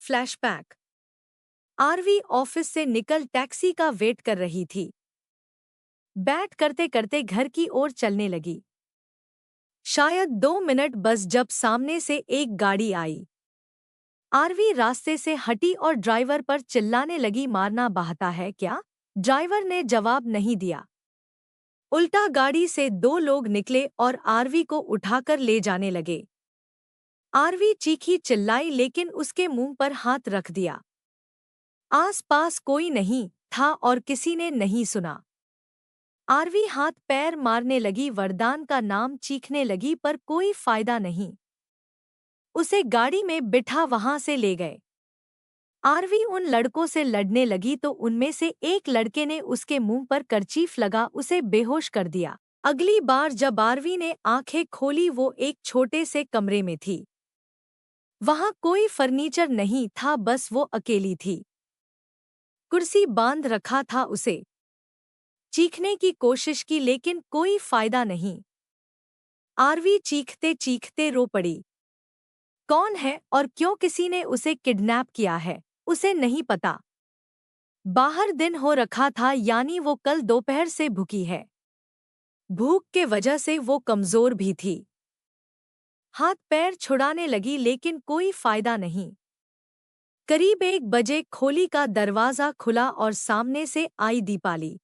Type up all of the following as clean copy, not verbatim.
Flashback. RV office से निकल taxi का वेट कर रही थी। बैट करते करते घर की ओर चलने लगी। शायद 2 मिनट बस जब सामने से एक गाड़ी आई। आरवी रास्ते से हटी और ड्राइवर पर चिल्लाने लगी, मारना बहाता है क्या? ड्राइवर ने जवाब नहीं दिया। उल्टा गाड़ी से 2 लोग निकले और आरवी को उठाकर ले जाने लगे। आरवी चीखी चिल्लाई लेकिन उसके मुंह पर हाथ रख दिया। आस-पास कोई नहीं था और किसी ने नहीं सुना। आरवी हाथ पैर मारने लगी, वरदान का नाम चीखने लगी, पर कोई फायदा नहीं। उसे गाड़ी में बिठा वहां से ले गए। आरवी उन लड़कों से लड़ने लगी तो उनमें से एक लड़के ने उसके मुंह पर कर्चीफ लगा उसे बेहोश कर दिया। अगली बार जब आरवी ने आंखें खोली वो एक छोटे से कमरे में थी। वहां कोई फर्नीचर नहीं था, बस वो अकेली थी। कुर्सी बांध रखा था उसे। चीखने की कोशिश की लेकिन कोई फायदा नहीं। आरवी चीखते चीखते रो पड़ी। कौन है और क्यों किसी ने उसे किडनैप किया है, उसे नहीं पता। बाहर दिन हो रखा था, यानी वो कल दोपहर से भूखी है। भूख के वजह से वो कमजोर भी थी। हाथ पैर छुड़ाने लगी लेकिन कोई फायदा नहीं। करीब 1 बजे खोली का दरवाजा खुला और सामने से आई दीपाली।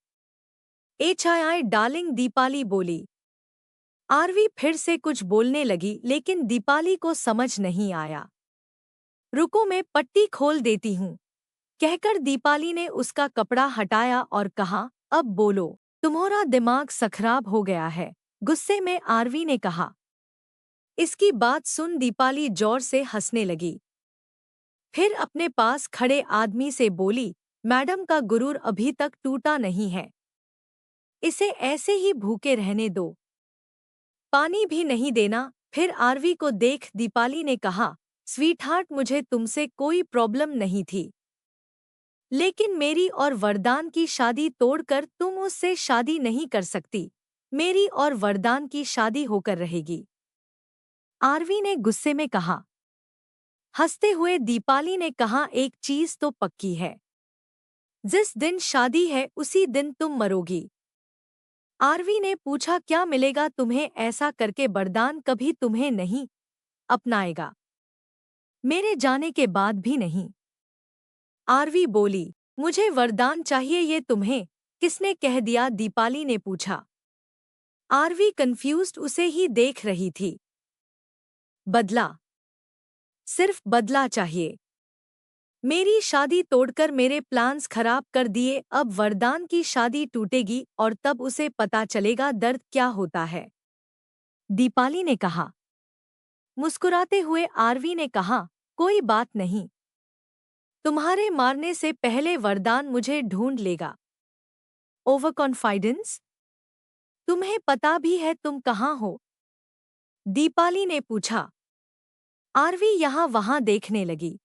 HII डार्लिंग, दीपाली बोली। आरवी फिर से कुछ बोलने लगी लेकिन दीपाली को समझ नहीं आया। रुको, मैं पट्टी खोल देती हूँ, कहकर दीपाली ने उसका कपड़ा हटाया और कहा, अब बोलो, तुम्हारा दिमाग सखराब हो गया है, गुस्से में आरवी ने कहा। इसकी बात सुन दीपाली जोर से हंसने लगी। फिर अपने पास खड़े आदमी से बोली, मैडम का गुरूर अभी तक टूटा नहीं है, इसे ऐसे ही भूखे रहने दो, पानी भी नहीं देना। फिर आरवी को देख दीपाली ने कहा, स्वीटहार्ट, मुझे तुमसे कोई प्रॉब्लम नहीं थी, लेकिन मेरी और वरदान की शादी तोड़कर तुम उससे शादी नहीं कर सकती। मेरी और वरदान की शादी होकर रहेगी, आरवी ने गुस्से में कहा। हंसते हुए दीपाली ने कहा, एक चीज तो पक्की है, जिस दिन शादी है उसी दिन तुम मरोगी। आरवी ने पूछा, क्या मिलेगा तुम्हें? ऐसा करके वरदान कभी तुम्हें नहीं अपनाएगा, मेरे जाने के बाद भी नहीं। आरवी बोली, मुझे वरदान चाहिए, ये तुम्हें किसने कह दिया? दीपाली ने पूछा। आरवी कंफ्यूज्ड उसे ही देख रही थी। बदला, सिर्फ बदला चाहिए। मेरी शादी तोड़कर मेरे प्लान्स खराब कर दिए, अब वरदान की शादी टूटेगी और तब उसे पता चलेगा दर्द क्या होता है, दीपाली ने कहा। मुस्कुराते हुए आरवी ने कहा, कोई बात नहीं, तुम्हारे मारने से पहले वरदान मुझे ढूंढ लेगा। Over confidence? तुम्हें पता भी है तुम कहाँ हो? दीपाली ने पूछा। आरवी यहाँ वहाँ देखने लगी।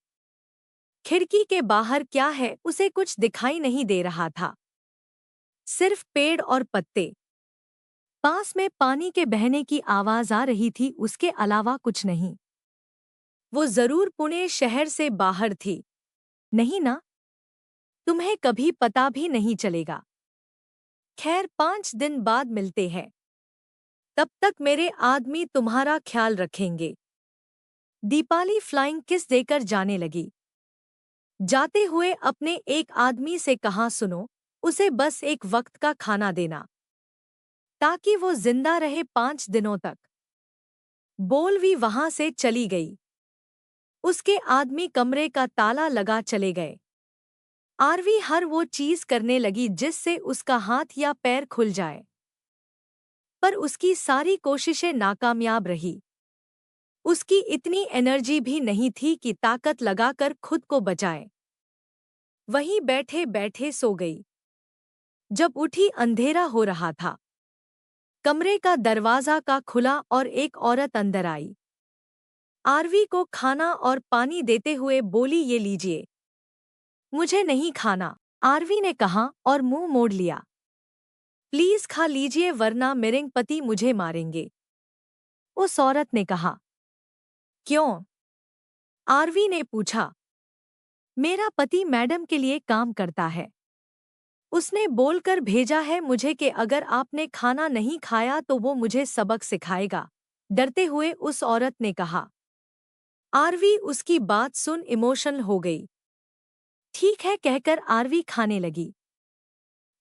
खिड़की के बाहर क्या है उसे कुछ दिखाई नहीं दे रहा था, सिर्फ पेड़ और पत्ते। पास में पानी के बहने की आवाज आ रही थी, उसके अलावा कुछ नहीं। वो जरूर पुणे शहर से बाहर थी, नहीं ना? तुम्हें कभी पता भी नहीं चलेगा। खैर, 5 दिन बाद मिलते हैं, तब तक मेरे आदमी तुम्हारा ख्याल रखेंगे। दीपाली फ्लाइंग किस देकर जाने लगी। जाते हुए अपने एक आदमी से कहा, सुनो, उसे बस एक वक्त का खाना देना ताकि वो जिंदा रहे 5 दिनों तक। बोलवी वहां से चली गई। उसके आदमी कमरे का ताला लगा चले गए। आरवी हर वो चीज करने लगी जिससे उसका हाथ या पैर खुल जाए, पर उसकी सारी कोशिशें नाकामयाब रही। उसकी इतनी एनर्जी भी नहीं थी कि ताकत लगाकर खुद को बचाए। वहीं बैठे बैठे सो गई। जब उठी अंधेरा हो रहा था। कमरे का दरवाजा का खुला और एक औरत अंदर आई। आरवी को खाना और पानी देते हुए बोली, ये लीजिए। मुझे नहीं खाना, आरवी ने कहा और मुंह मोड़ लिया। प्लीज खा लीजिए वरना मेरे पति मुझे मारेंगे, उस औरत ने कहा। क्यों? आरवी ने पूछा। मेरा पति मैडम के लिए काम करता है। उसने बोलकर भेजा है मुझे कि अगर आपने खाना नहीं खाया तो वो मुझे सबक सिखाएगा, डरते हुए उस औरत ने कहा। आरवी उसकी बात सुन इमोशनल हो गई। ठीक है कहकर आरवी खाने लगी।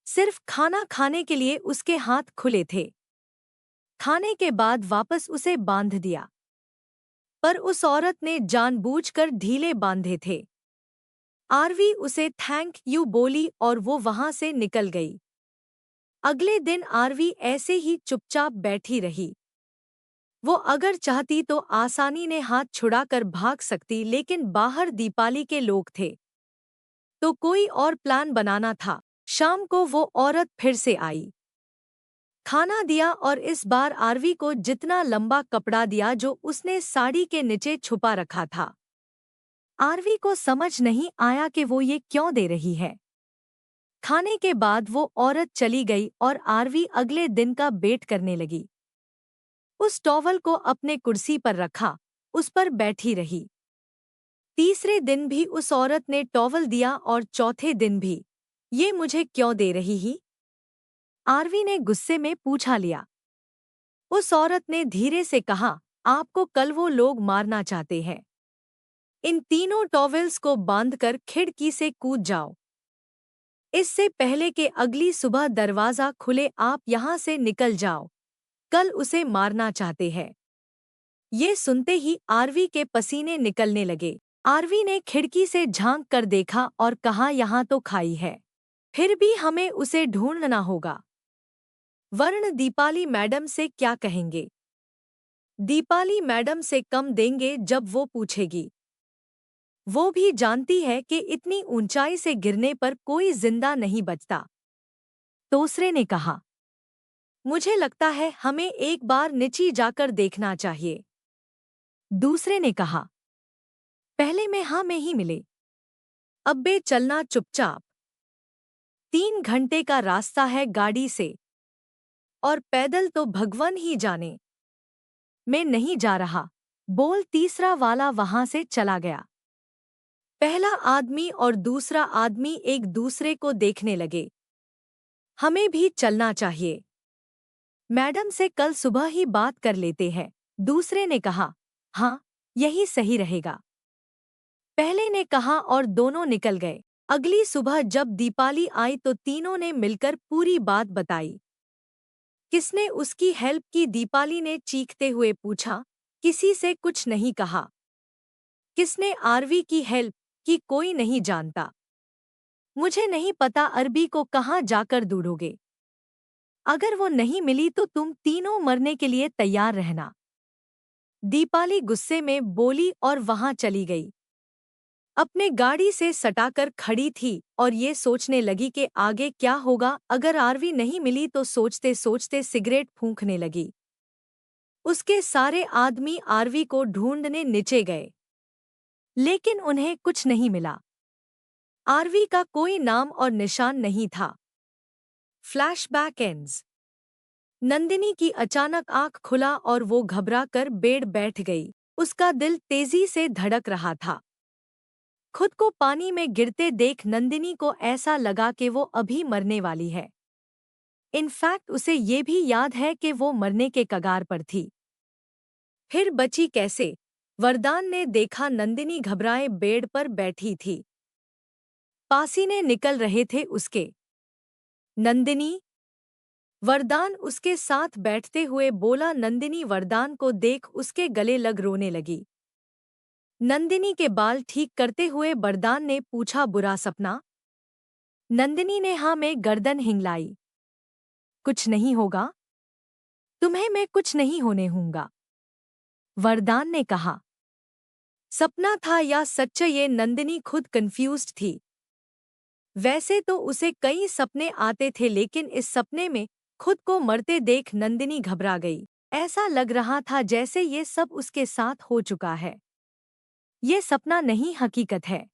सिर्फ खाना खाने के लिए उसके हाथ खुले थे। खाने के बाद वापस उसे बांध दिया, पर उस औरत ने जानबूझकर ढीले बांधे थे। आरवी उसे थैंक यू बोली और वो वहां से निकल गई। अगले दिन आरवी ऐसे ही चुपचाप बैठी रही। वो अगर चाहती तो आसानी ने हाथ छुड़ाकर भाग सकती, लेकिन बाहर दीपाली के लोग थे, तो कोई और प्लान बनाना था। शाम को वो औरत फिर से आई, खाना दिया और इस बार आरवी को जितना लंबा कपड़ा दिया जो उसने साड़ी के नीचे छुपा रखा था। आरवी को समझ नहीं आया कि वो ये क्यों दे रही है। खाने के बाद वो औरत चली गई और आरवी अगले दिन का वेट करने लगी। उस टॉवल को अपने कुर्सी पर रखा, उस पर बैठी रही। तीसरे दिन भी उस औरत ने टॉवल दिया और चौथे दिन भी। ये मुझे क्यों दे रही ही? आरवी ने गुस्से में पूछा लिया। उस औरत ने धीरे से कहा, आपको कल वो लोग मारना चाहते हैं। इन तीनों टॉवेल्स को बांधकर खिड़की से कूद जाओ। इससे पहले कि अगली सुबह दरवाजा खुले आप यहाँ से निकल जाओ। कल उसे मारना चाहते हैं। ये सुनते ही आरवी के पसीने निकलने लगे। आरवी ने खिड़की से झांक कर देखा और कहा, यहाँ तो खाई है, फिर भी हमें उसे ढूंढना होगा। वर्ण दीपाली मैडम से क्या कहेंगे? दीपाली मैडम से कम देंगे जब वो पूछेगी। वो भी जानती है कि इतनी ऊंचाई से गिरने पर कोई जिंदा नहीं बचता। दूसरे ने कहा, मुझे लगता है हमें एक बार नीचे जाकर देखना चाहिए। दूसरे ने कहा, पहले में हाँ में ही मिले। अब बे चलना चुपचाप। 3 घंटे का रास्ता है गाड़ी से, और पैदल तो भगवान ही जाने। मैं नहीं जा रहा, बोल तीसरा वाला वहां से चला गया। पहला आदमी और दूसरा आदमी एक दूसरे को देखने लगे। हमें भी चलना चाहिए। मैडम से कल सुबह ही बात कर लेते हैं। दूसरे ने कहा, हाँ यही सही रहेगा। पहले ने कहा और दोनों निकल गए। अगली सुबह जब दीपाली आई तो तीनों ने मिलकर पूरी बात बताई। किसने उसकी हेल्प की? दीपाली ने चीखते हुए पूछा। किसी से कुछ नहीं कहा। किसने आरवी की हेल्प की? कोई नहीं जानता। मुझे नहीं पता अरबी को कहाँ जाकर ढूंढोगे। अगर वो नहीं मिली तो तुम तीनों मरने के लिए तैयार रहना। दीपाली गुस्से में बोली और वहां चली गई। अपने गाड़ी से सटाकर खड़ी थी और ये सोचने लगी कि आगे क्या होगा। अगर आरवी नहीं मिली तो सोचते सोचते सिगरेट फूंकने लगी। उसके सारे आदमी आरवी को ढूंढने नीचे गए, लेकिन उन्हें कुछ नहीं मिला। आरवी का कोई नाम और निशान नहीं था। Flashback ends. नंदिनी की अचानक आंख खुला और वो घबरा कर बेड बैठ गई। उसका दिल तेजी से धड़क रहा था। खुद को पानी में गिरते देख नंदिनी को ऐसा लगा कि वो अभी मरने वाली है। इनफैक्ट उसे ये भी याद है कि वो मरने के कगार पर थी। फिर बची कैसे? वरदान ने देखा नंदिनी घबराए बेड पर बैठी थी। पसीने निकल रहे थे उसके। नंदिनी? वरदान उसके साथ बैठते हुए बोला। नंदिनी वरदान को देख उसके गले लग रोने लगी। नंदिनी के बाल ठीक करते हुए वरदान ने पूछा, बुरा सपना? नंदिनी ने हाँ में गर्दन हिंगलाई। कुछ नहीं होगा, तुम्हें मैं कुछ नहीं होने दूंगा, वरदान ने कहा। सपना था या सच्चा ये नंदिनी खुद कंफ्यूज्ड थी। वैसे तो उसे कई सपने आते थे, लेकिन इस सपने में खुद को मरते देख नंदिनी घबरा गई। ऐसा लग रहा था जैसे ये सब उसके साथ हो चुका है। ये सपना नहीं, हकीकत है।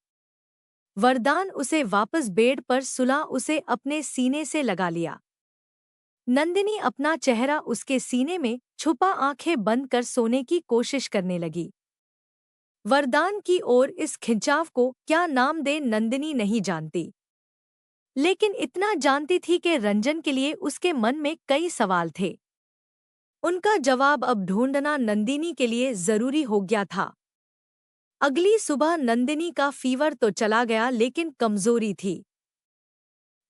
वरदान उसे वापस बेड पर सुला, उसे अपने सीने से लगा लिया। नंदिनी अपना चेहरा उसके सीने में छुपा आंखें बंद कर सोने की कोशिश करने लगी। वरदान की ओर इस खिंचाव को क्या नाम दे नंदिनी नहीं जानती, लेकिन इतना जानती थी कि रंजन के लिए उसके मन में कई सवाल थे। उनका जवाब अब ढूंढना नंदिनी के लिए जरूरी हो गया था। अगली सुबह नंदिनी का फीवर तो चला गया लेकिन कमजोरी थी।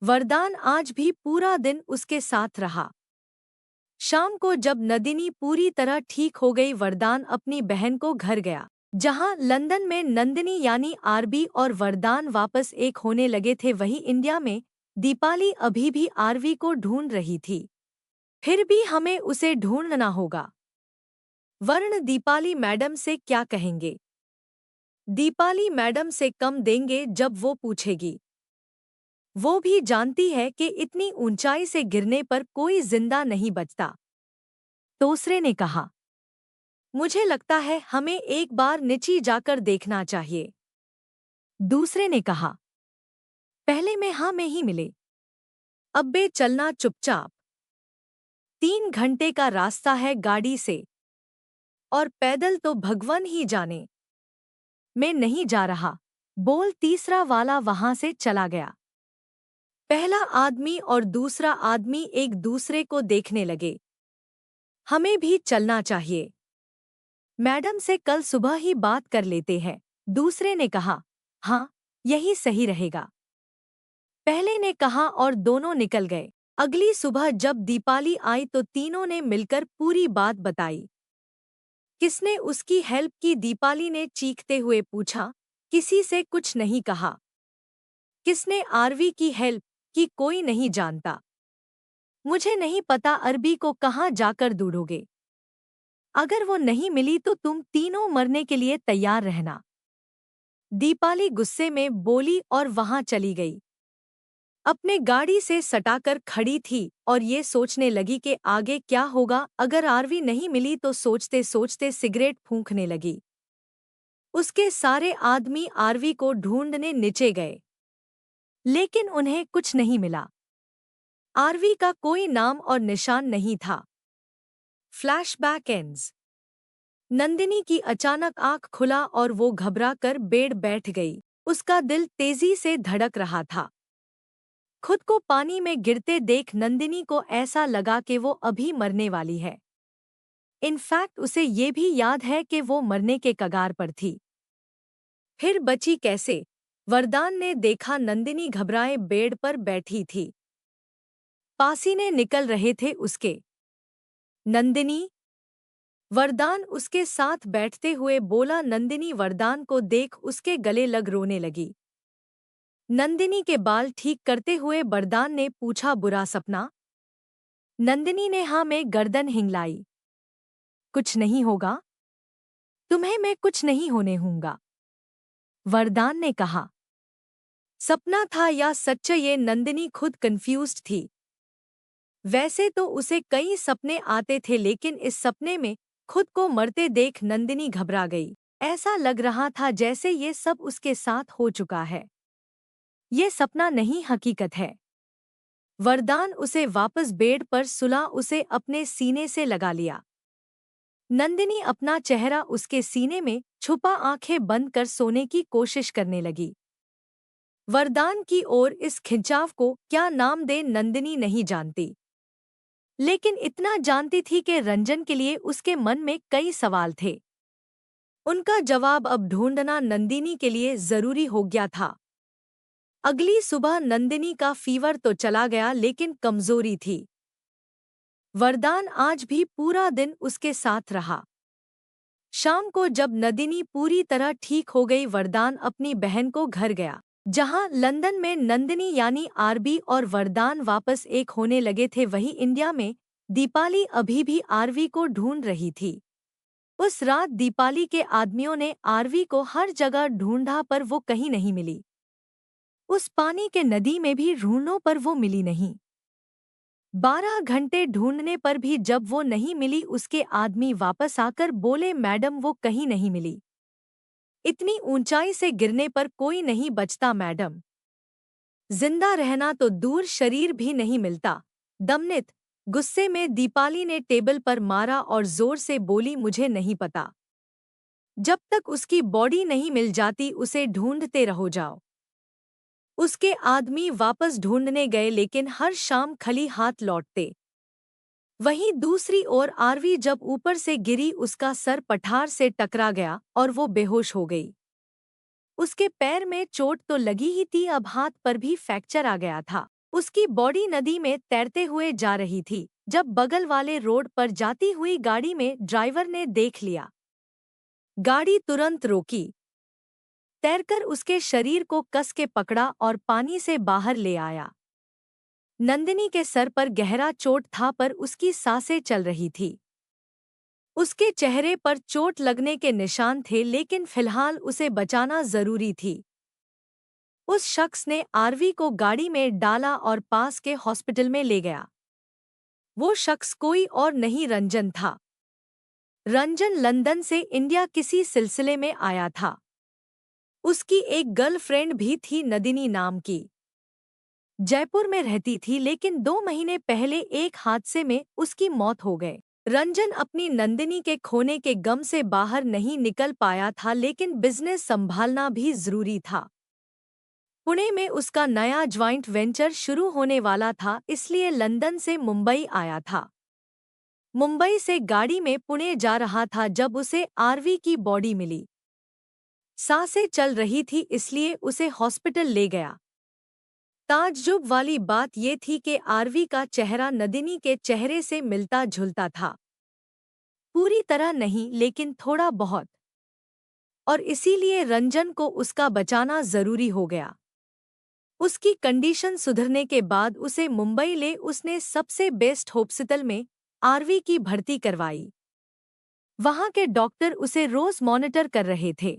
वरदान आज भी पूरा दिन उसके साथ रहा। शाम को जब नंदिनी पूरी तरह ठीक हो गई, वरदान अपनी बहन को घर गया। जहां लंदन में नंदिनी यानी आरबी और वरदान वापस एक होने लगे थे, वहीं इंडिया में दीपाली अभी भी आरवी को ढूंढ रही थी। फिर भी हमें उसे ढूंढना होगा। वर्ण दीपाली मैडम से क्या कहेंगे? दीपाली मैडम से कम देंगे जब वो पूछेगी। वो भी जानती है कि इतनी ऊंचाई से गिरने पर कोई जिंदा नहीं बचता। दूसरे ने कहा, मुझे लगता है हमें एक बार नीचे जाकर देखना चाहिए। दूसरे ने कहा, पहले में हाँ में ही मिले। अब्बे चलना चुपचाप। 3 घंटे का रास्ता है गाड़ी से, और पैदल तो भगवान ही जाने। मैं नहीं जा रहा, बोल तीसरा वाला वहां से चला गया। पहला आदमी और दूसरा आदमी एक दूसरे को देखने लगे। हमें भी चलना चाहिए। मैडम से कल सुबह ही बात कर लेते हैं। दूसरे ने कहा, हाँ, यही सही रहेगा। पहले ने कहा और दोनों निकल गए। अगली सुबह जब दीपाली आई तो तीनों ने मिलकर पूरी बात बताई। किसने उसकी हेल्प की? दीपाली ने चीखते हुए पूछा। किसी से कुछ नहीं कहा। किसने आरवी की हेल्प की? कोई नहीं जानता। मुझे नहीं पता अरबी को कहाँ जाकर ढूंढोगे। अगर वो नहीं मिली तो तुम तीनों मरने के लिए तैयार रहना। दीपाली गुस्से में बोली और वहां चली गई। अपने गाड़ी से सटाकर खड़ी थी और ये सोचने लगी कि आगे क्या होगा अगर आरवी नहीं मिली। तो सोचते सोचते सिगरेट फूंकने लगी। उसके सारे आदमी आरवी को ढूंढने नीचे गए, लेकिन उन्हें कुछ नहीं मिला। आरवी का कोई नाम और निशान नहीं था। Flashback ends. नंदिनी की अचानक आंख खुला और वो घबरा कर बेड बैठ गई। उसका दिल तेजी से धड़क रहा था। खुद को पानी में गिरते देख नंदिनी को ऐसा लगा कि वो अभी मरने वाली है। इनफैक्ट उसे ये भी याद है कि वो मरने के कगार पर थी। फिर बची कैसे? वरदान ने देखा नंदिनी घबराए बेड पर बैठी थी। पसीने निकल रहे थे उसके। नंदिनी? वरदान उसके साथ बैठते हुए बोला। नंदिनी वरदान को देख उसके गले लग रोने लगी। नंदिनी के बाल ठीक करते हुए वरदान ने पूछा, बुरा सपना? नंदिनी ने हाँ में गर्दन हिंगलाई। कुछ नहीं होगा? तुम्हें मैं कुछ नहीं होने दूंगा, वरदान ने कहा। सपना था या सच? ये नंदिनी खुद कंफ्यूज्ड थी। वैसे तो उसे कई सपने आते थे, लेकिन इस सपने में खुद को मरते देख नंदिनी घबरा गई। ऐसा लग रहा था जैसे ये सब उसके साथ हो चुका है। ये सपना नहीं, हकीकत है। वरदान उसे वापस बेड पर सुला, उसे अपने सीने से लगा लिया। नंदिनी अपना चेहरा उसके सीने में छुपा आंखें बंद कर सोने की कोशिश करने लगी। वरदान की ओर इस खिंचाव को क्या नाम दे नंदिनी नहीं जानती, लेकिन इतना जानती थी कि रंजन के लिए उसके मन में कई सवाल थे। उनका जवाब अब ढूंढना नंदिनी के लिए जरूरी हो गया था। अगली सुबह नंदिनी का फीवर तो चला गया लेकिन कमजोरी थी। वरदान आज भी पूरा दिन उसके साथ रहा। शाम को जब नंदिनी पूरी तरह ठीक हो गई, वरदान अपनी बहन को घर गया। जहां लंदन में नंदिनी यानी आरबी और वरदान वापस एक होने लगे थे, वहीं इंडिया में दीपाली अभी भी आरवी को ढूंढ रही थी। उस रात दीपाली के आदमियों ने आरवी को हर जगह ढूंढा पर वो कहीं नहीं मिली। उस पानी के नदी में भी ढूंढने पर वो मिली नहीं। 12 घंटे ढूंढने पर भी जब वो नहीं मिली, उसके आदमी वापस आकर बोले, मैडम वो कहीं नहीं मिली। इतनी ऊंचाई से गिरने पर कोई नहीं बचता मैडम। जिंदा रहना तो दूर, शरीर भी नहीं मिलता। दमनित गुस्से में दीपाली ने टेबल पर मारा और जोर से बोली, मुझे नहीं पता। जब तक उसकी बॉडी नहीं मिल जाती उसे ढूंढते रहो जाओ। उसके आदमी वापस ढूंढने गए लेकिन हर शाम खाली हाथ लौटते। वहीं दूसरी ओर आरवी जब ऊपर से गिरी उसका सर पठार से टकरा गया और वो बेहोश हो गई। उसके पैर में चोट तो लगी ही थी, अब हाथ पर भी फ्रैक्चर आ गया था। उसकी बॉडी नदी में तैरते हुए जा रही थी जब बगल वाले रोड पर जाती हुई गाड़ी में ड्राइवर ने देख लिया। गाड़ी तुरंत रोकी, तैरकर उसके शरीर को कस के पकड़ा और पानी से बाहर ले आया। नंदिनी के सर पर गहरा चोट था पर उसकी सांसें चल रही थी। उसके चेहरे पर चोट लगने के निशान थे लेकिन फिलहाल उसे बचाना जरूरी थी। उस शख्स ने आरवी को गाड़ी में डाला और पास के हॉस्पिटल में ले गया। वो शख्स कोई और नहीं रंजन था। रंजन लंदन से इंडिया किसी सिलसिले में आया था। उसकी एक गर्लफ्रेंड भी थी नदिनी नाम की। जयपुर में रहती थी लेकिन 2 महीने पहले एक हादसे में उसकी मौत हो गई। रंजन अपनी नंदिनी के खोने के गम से बाहर नहीं निकल पाया था लेकिन बिजनेस संभालना भी जरूरी था। पुणे में उसका नया ज्वाइंट वेंचर शुरू होने वाला था, इसलिए लंदन से मुंबई आया था। मुंबई से गाड़ी में पुणे जा रहा था जब उसे आरवी की बॉडी मिली। सांसें चल रही थी इसलिए उसे हॉस्पिटल ले गया। ताज्जुब वाली बात ये थी कि आरवी का चेहरा नदिनी के चेहरे से मिलता जुलता था। पूरी तरह नहीं लेकिन थोड़ा बहुत, और इसीलिए रंजन को उसका बचाना जरूरी हो गया। उसकी कंडीशन सुधरने के बाद उसे मुंबई ले उसने सबसे बेस्ट हॉस्पिटल में आरवी की भर्ती करवाई। वहां के डॉक्टर उसे रोज मॉनिटर कर रहे थे।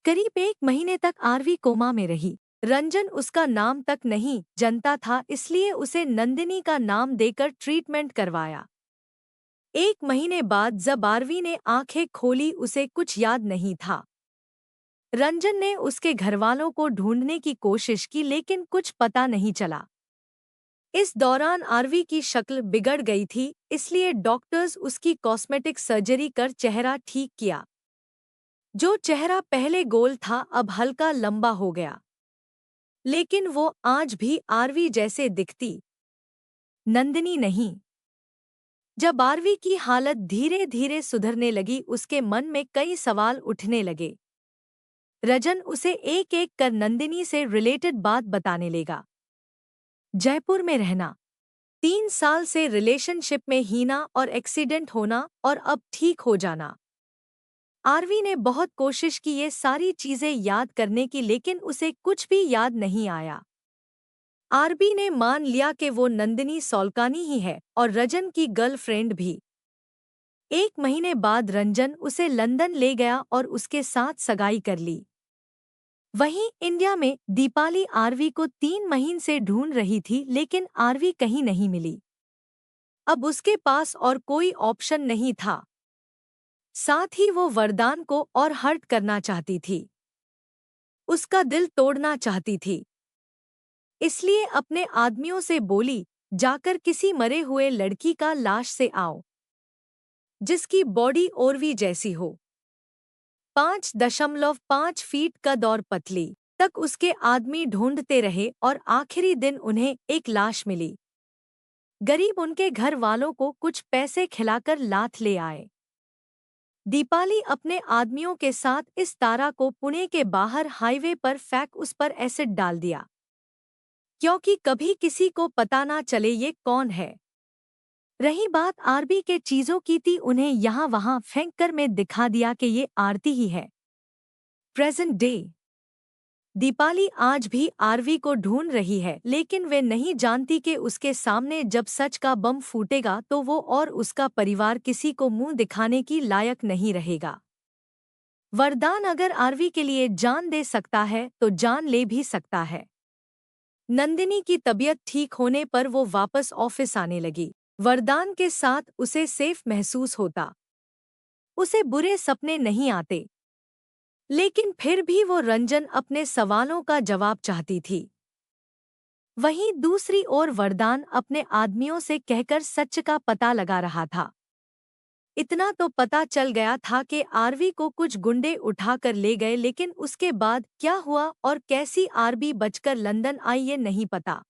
करीब 1 महीने तक आरवी कोमा में रही। रंजन उसका नाम तक नहीं जानता था, इसलिए उसे नंदिनी का नाम देकर ट्रीटमेंट करवाया। 1 महीने बाद जब आरवी ने आंखें खोली उसे कुछ याद नहीं था। रंजन ने उसके घरवालों को ढूंढने की कोशिश की लेकिन कुछ पता नहीं चला। इस दौरान आरवी की शक्ल बिगड़ गई थी, इसलिए डॉक्टर्स उसकी कॉस्मेटिक सर्जरी कर चेहरा ठीक किया। जो चेहरा पहले गोल था अब हल्का लंबा हो गया, लेकिन वो आज भी आरवी जैसे दिखती। नंदिनी नहीं। जब आरवी की हालत धीरे धीरे सुधरने लगी उसके मन में कई सवाल उठने लगे। रजन उसे एक एक कर नंदिनी से रिलेटेड बात बताने लगा। जयपुर में रहना, 3 साल से रिलेशनशिप में हीना और एक्सीडेंट होना और अब ठीक हो जाना। आरवी ने बहुत कोशिश की ये सारी चीजें याद करने की लेकिन उसे कुछ भी याद नहीं आया। आरवी ने मान लिया कि वो नंदिनी सौलकानी ही है और रजन की गर्लफ्रेंड भी। 1 महीने बाद रंजन उसे लंदन ले गया और उसके साथ सगाई कर ली। वहीं इंडिया में दीपाली आरवी को 3 महीने से ढूंढ रही थी लेकिन आरवी कहीं नहीं मिली। अब उसके पास और कोई ऑप्शन नहीं था। साथ ही वो वरदान को और हर्ट करना चाहती थी, उसका दिल तोड़ना चाहती थी। इसलिए अपने आदमियों से बोली, जाकर किसी मरे हुए लड़की का लाश से आओ जिसकी बॉडी ओरवी जैसी हो, 5.5 फीट कद और पतली। तक उसके आदमी ढूंढते रहे और आखिरी दिन उन्हें एक लाश मिली। गरीब उनके घर वालों को कुछ पैसे खिलाकर लाथ ले आए। दीपाली अपने आदमियों के साथ इस तारा को पुणे के बाहर हाईवे पर फेंक उस पर एसिड डाल दिया, क्योंकि कभी किसी को पता ना चले ये कौन है। रही बात आरबी के चीजों की थी, उन्हें यहाँ वहाँ फेंक कर मैं दिखा दिया कि ये आरती ही है। प्रेजेंट डे दीपाली आज भी आरवी को ढूंढ रही है लेकिन वे नहीं जानती कि उसके सामने जब सच का बम फूटेगा तो वो और उसका परिवार किसी को मुंह दिखाने की लायक नहीं रहेगा। वरदान अगर आरवी के लिए जान दे सकता है तो जान ले भी सकता है। नंदिनी की तबीयत ठीक होने पर वो वापस ऑफिस आने लगी। वरदान के साथ उसे सेफ महसूस होता। उसे बुरे सपने नहीं आते, लेकिन फिर भी वो रंजन अपने सवालों का जवाब चाहती थी। वहीं दूसरी ओर वरदान अपने आदमियों से कहकर सच का पता लगा रहा था। इतना तो पता चल गया था कि आरवी को कुछ गुंडे उठाकर ले गए, लेकिन उसके बाद क्या हुआ और कैसी आरवी बचकर लंदन आई ये नहीं पता।